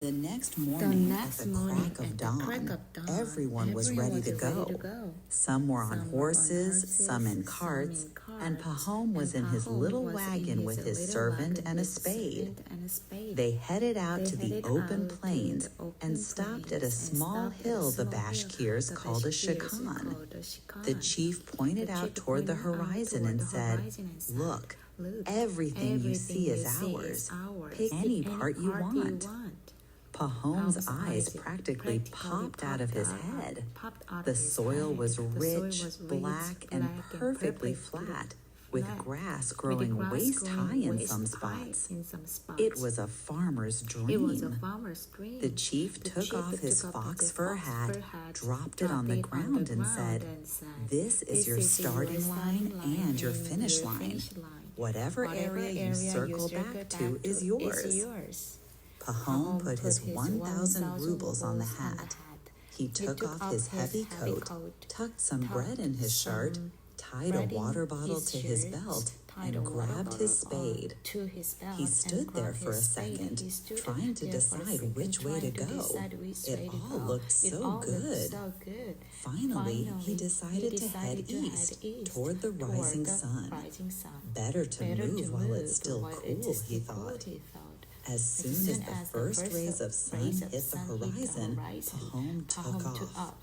The next morning, at the crack of dawn, everyone was ready to go. Some were on horses, some in carts, and Pahom was in his little wagon with his servant and a spade. They headed out to the open plains and stopped at a small hill the Bashkirs called a shikhan. The chief pointed out toward the horizon and said, "Look, everything you see is ours. Pick any part you want." Pahom's eyes practically popped out of his head. The soil was rich, black, and perfectly flat, with grass growing waist-high in some spots. It was a farmer's dream. The chief took off his fox fur hat, dropped it on the ground, and said, "This is your starting line and your finish line. Whatever area you circle back to is yours." Pahom put his 1,000 rubles on the hat. He took off his heavy coat, tucked some bread in his shirt, tied a water bottle to his belt, and grabbed his spade. He stood there for a second, trying to decide which way to go. It all looked so good. Finally, he decided to head east, toward the rising sun. Better to move while it's still cool, he thought. As soon as the first rays of sun hit the horizon, Pahom took off.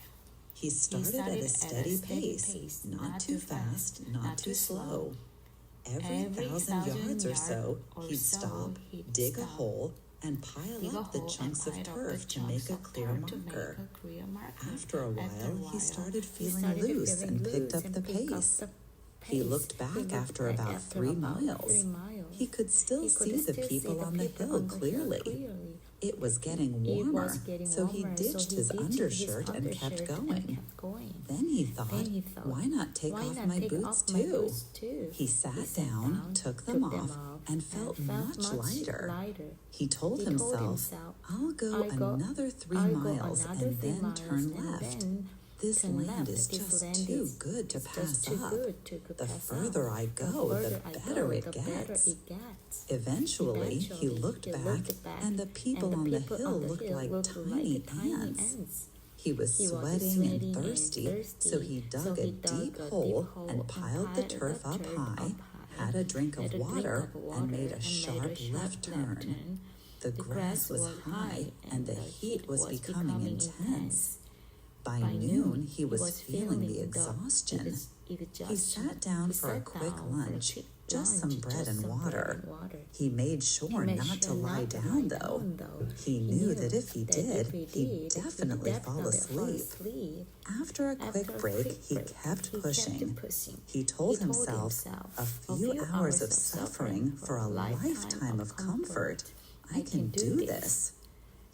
He started at a steady pace, not too fast, not too slow. Every 1,000 yards or so, he'd stop, dig a hole, and pile up the chunks of turf to make a clear marker. After a while, he started feeling loose and picked up the pace. He looked back after about 3 miles. He could still see the people on the hill clearly. It was getting warmer, so he ditched his undershirt and kept going. Then he thought, why not take off my boots too? He sat down, took them off, and felt much lighter. He told himself, I'll go another 3 miles and then turn left. This land is just too good to pass up. The further I go, the better it gets. Eventually, he looked back, and the people on the hill looked like tiny ants. He was sweating and thirsty, so he dug a deep hole and piled the turf up high, had a drink of water, and made a sharp left turn. The grass was high, and the heat was becoming intense. By noon, he was feeling the exhaustion. He sat down for a quick lunch, just some bread and water. He made sure not to lie down, though. He knew that if he did, he'd definitely fall asleep. After a quick break, he kept pushing. He told himself, a few hours of suffering for a lifetime of comfort. I can do this.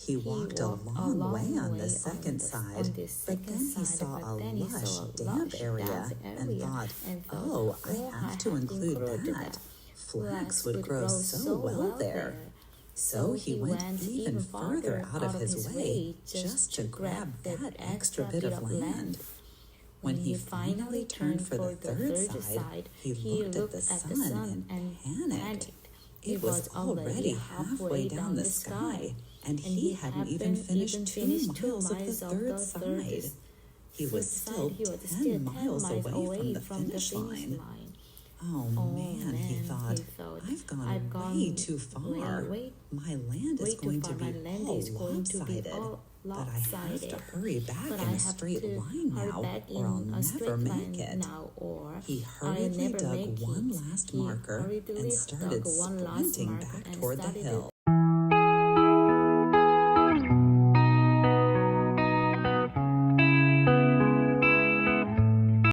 He walked a long way on the second side, but then he saw a lush, damp area and thought, oh, I have to include that. Flax would grow so well there. So he went even further out of his way just to grab that extra bit of land. When he finally turned for the third side, he looked at the sun and panicked. It was already halfway down the sky, and he hadn't even finished 2 miles of the third side. He was still 10 miles away from the finish line. Oh man, he thought, I've gone way too far. My land is going to be all lopsided, but I have to hurry back in a straight line now, or I'll never make it. He hurriedly dug one last marker and started sprinting back toward the hill.